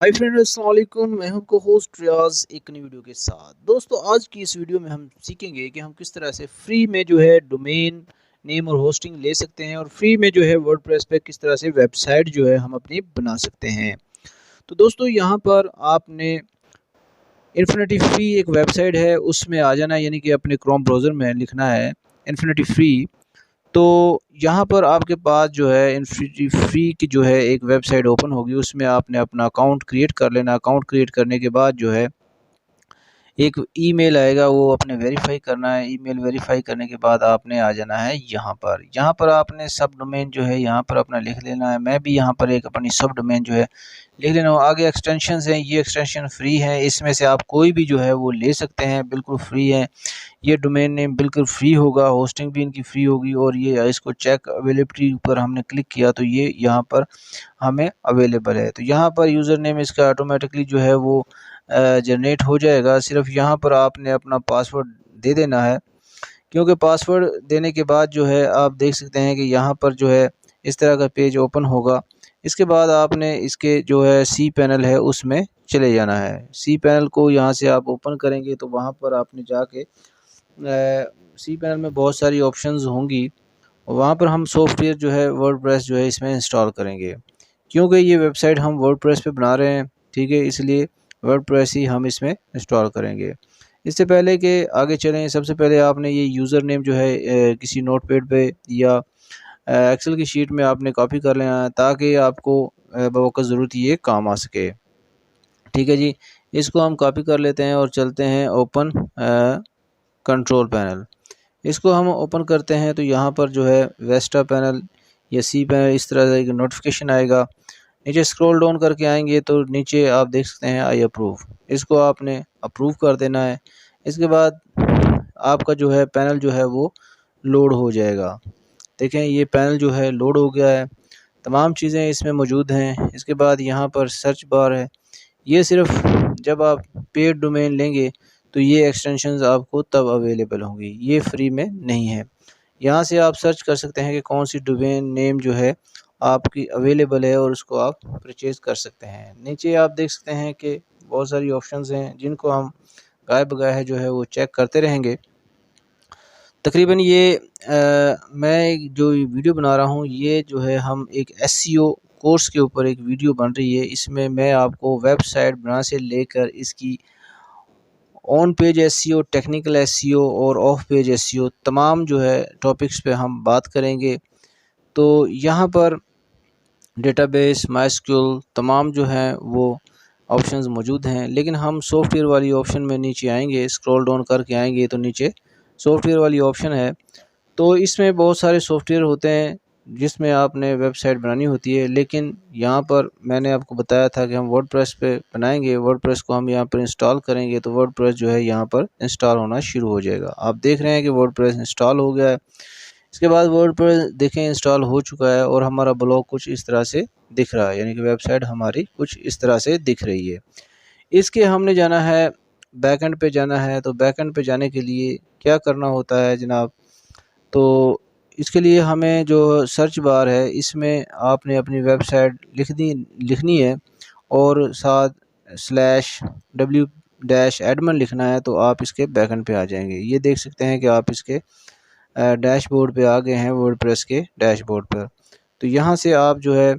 Hi friend, अस्सलाम वालेकुम। मैं हूं को होस्ट रियाज एक नई वीडियो के साथ। दोस्तों, आज की इस वीडियो में हम सीखेंगे कि हम किस तरह से फ्री में जो है डोमेन नेम और होस्टिंग ले सकते हैं और फ्री में जो है वर्डप्रेस पे किस तरह से वेबसाइट जो है हम अपनी बना सकते हैं। तो दोस्तों, यहाँ पर आपने इन्फिनिटी फ्री एक वेबसाइट है, उसमें आ जाना है, यानी कि अपने क्रोम ब्राउज़र में लिखना है इन्फिनिटी फ्री। तो यहाँ पर आपके पास जो है इन्फिनिटी फ्री की जो है एक वेबसाइट ओपन होगी, उसमें आपने अपना अकाउंट क्रिएट कर लेना। अकाउंट क्रिएट करने के बाद जो है एक ईमेल आएगा, वो अपने वेरीफाई करना है। ईमेल वेरीफाई करने के बाद आपने आ जाना है यहाँ पर आपने सब डोमेन जो है यहाँ पर अपना लिख लेना है। मैं भी यहाँ पर एक अपनी सब डोमेन जो है लिख लेना हूँ। आगे एक्सटेंशन हैं, ये एक्सटेंशन फ्री है, इसमें से आप कोई भी जो है वो ले सकते हैं, बिल्कुल फ्री है। ये डोमेन नेम बिल्कुल फ्री होगा, होस्टिंग भी इनकी फ्री होगी। और ये इसको चेक अवेलेबिलिटी पर हमने क्लिक किया तो ये यहाँ पर हमें अवेलेबल है। तो यहाँ पर यूज़र नेम इसका ऑटोमेटिकली जो है वो जनरेट हो जाएगा। सिर्फ यहाँ पर आपने अपना पासवर्ड दे देना है, क्योंकि पासवर्ड देने के बाद जो है आप देख सकते हैं कि यहाँ पर जो है इस तरह का पेज ओपन होगा। इसके बाद आपने इसके जो है सी पैनल है उसमें चले जाना है। सी पैनल को यहाँ से आप ओपन करेंगे तो वहाँ पर आपने जाके सी पैनल में बहुत सारी ऑप्शंस होंगी, वहाँ पर हम सॉफ्टवेयर जो है वर्डप्रेस जो है इसमें इंस्टॉल करेंगे। क्योंकि ये वेबसाइट हम वर्डप्रेस पे बना रहे हैं, ठीक है, इसलिए वर्डप्रेस ही हम इसमें इंस्टॉल करेंगे। इससे पहले कि आगे चलें, सबसे पहले आपने ये यूज़र नेम जो है किसी नोटपैड पे या एक्सेल की शीट में आपने कॉपी कर लेना है, ताकि आपको बवक्त ज़रूरत ये काम आ सके। ठीक है जी, इसको हम कॉपी कर लेते हैं और चलते हैं ओपन कंट्रोल पैनल। इसको हम ओपन करते हैं तो यहाँ पर जो है वेस्टा पैनल या सी पैनल इस तरह से एक नोटिफिकेशन आएगा। नीचे स्क्रॉल डाउन करके आएंगे तो नीचे आप देख सकते हैं आई अप्रूव, इसको आपने अप्रूव कर देना है। इसके बाद आपका जो है पैनल जो है वो लोड हो जाएगा। देखें, ये पैनल जो है लोड हो गया है, तमाम चीज़ें इसमें मौजूद हैं। इसके बाद यहाँ पर सर्च बार है। ये सिर्फ जब आप पेड डोमेन लेंगे तो ये एक्सटेंशंस आपको तब अवेलेबल होंगी, ये फ्री में नहीं है। यहाँ से आप सर्च कर सकते हैं कि कौन सी डोमेन नेम जो है आपकी अवेलेबल है और उसको आप परचेज़ कर सकते हैं। नीचे आप देख सकते हैं कि बहुत सारी ऑप्शंस हैं, जिनको हम गाए बगाए जो है वो चेक करते रहेंगे। तकरीबन ये मैं जो वीडियो बना रहा हूँ, ये जो है हम एक एसईओ कोर्स के ऊपर एक वीडियो बन रही है। इसमें मैं आपको वेबसाइट बनाने से लेकर इसकी on page SEO, technical SEO और ऑफ पेज एसईओ तमाम जो है टॉपिक्स पे हम बात करेंगे। तो यहाँ पर डेटाबेस, मायस्क्यूएल तमाम जो हैं वो ऑप्शंस मौजूद हैं, लेकिन हम सॉफ्टवेयर वाली ऑप्शन में नीचे आएंगे, स्क्रॉल डाउन करके आएंगे तो नीचे सॉफ्टवेयर वाली ऑप्शन है। तो इसमें बहुत सारे सॉफ्टवेयर होते हैं जिसमें आपने वेबसाइट बनानी होती है, लेकिन यहाँ पर मैंने आपको बताया था कि हम वर्डप्रेस पे बनाएंगे। वर्डप्रेस को हम यहाँ पर इंस्टॉल करेंगे तो वर्डप्रेस जो है यहाँ पर इंस्टॉल होना शुरू हो जाएगा। आप देख रहे हैं कि वर्डप्रेस इंस्टॉल हो गया है। इसके बाद वर्डप्रेस देखें इंस्टॉल हो चुका है और हमारा ब्लॉग कुछ इस तरह से दिख रहा है, यानी कि वेबसाइट हमारी कुछ इस तरह से दिख रही है। इसके हमने जाना है बैकएंड पे जाना है। तो बैकएंड पे जाने के लिए क्या करना होता है जनाब, तो इसके लिए हमें जो सर्च बार है इसमें आपने अपनी वेबसाइट लिखनी है और साथ स्लैश डब्ल्यू डैश एडमिन लिखना है। तो आप इसके बैकएंड पे आ जाएंगे। ये देख सकते हैं कि आप इसके डैशबोर्ड पे आ गए हैं, वर्डप्रेस के डैशबोर्ड पर। तो यहाँ से आप जो है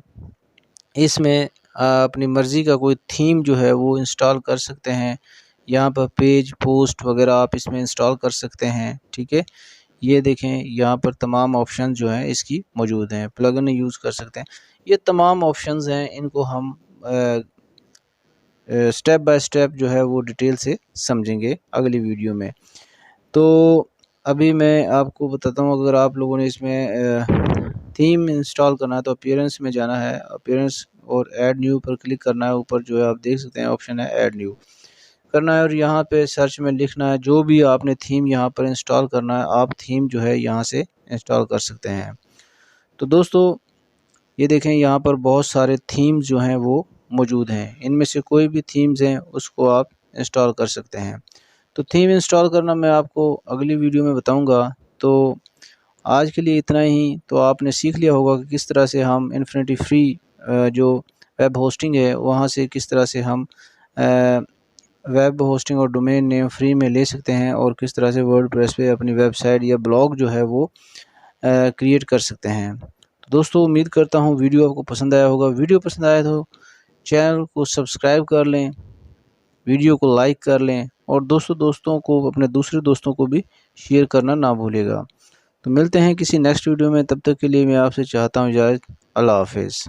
इसमें अपनी मर्ज़ी का कोई थीम जो है वो इंस्टॉल कर सकते हैं। यहाँ पर पेज पोस्ट वगैरह आप इसमें इंस्टॉल कर सकते हैं, ठीक है। ये देखें, यहाँ पर तमाम ऑप्शन जो हैं इसकी मौजूद हैं। प्लगइन यूज़ कर सकते हैं। ये तमाम ऑप्शंस हैं, इनको हम स्टेप बाय स्टेप जो है वो डिटेल से समझेंगे अगली वीडियो में। तो अभी मैं आपको बताता हूँ, अगर आप लोगों ने इसमें थीम इंस्टॉल करना है तो अपीयरेंस में जाना है। अपीयरेंस और ऐड न्यू पर क्लिक करना है। ऊपर जो है आप देख सकते हैं ऑप्शन है ऐड न्यू करना है, और यहाँ पे सर्च में लिखना है जो भी आपने थीम यहाँ पर इंस्टॉल करना है। आप थीम जो है यहाँ से इंस्टॉल कर सकते हैं। तो दोस्तों, ये देखें, यहाँ पर बहुत सारे थीम्स जो हैं वो मौजूद हैं। इनमें से कोई भी थीम्स हैं उसको आप इंस्टॉल कर सकते हैं। तो थीम इंस्टॉल करना मैं आपको अगली वीडियो में बताऊंगा। तो आज के लिए इतना ही। तो आपने सीख लिया होगा कि किस तरह से हम इन्फिनिटी फ्री जो वेब होस्टिंग है वहाँ से किस तरह से हम वेब होस्टिंग और डोमेन नेम फ्री में ले सकते हैं और किस तरह से वर्डप्रेस पे अपनी वेबसाइट या ब्लॉग जो है वो क्रिएट कर सकते हैं। तो दोस्तों उम्मीद करता हूँ वीडियो आपको पसंद आया होगा। वीडियो पसंद आया तो चैनल को सब्सक्राइब कर लें, वीडियो को लाइक कर लें और दोस्तों को अपने दूसरे दोस्तों को भी शेयर करना ना भूलिएगा। तो मिलते हैं किसी नेक्स्ट वीडियो में, तब तक के लिए मैं आपसे चाहता हूँ इजाज़त। अल्लाह हाफ़िज़।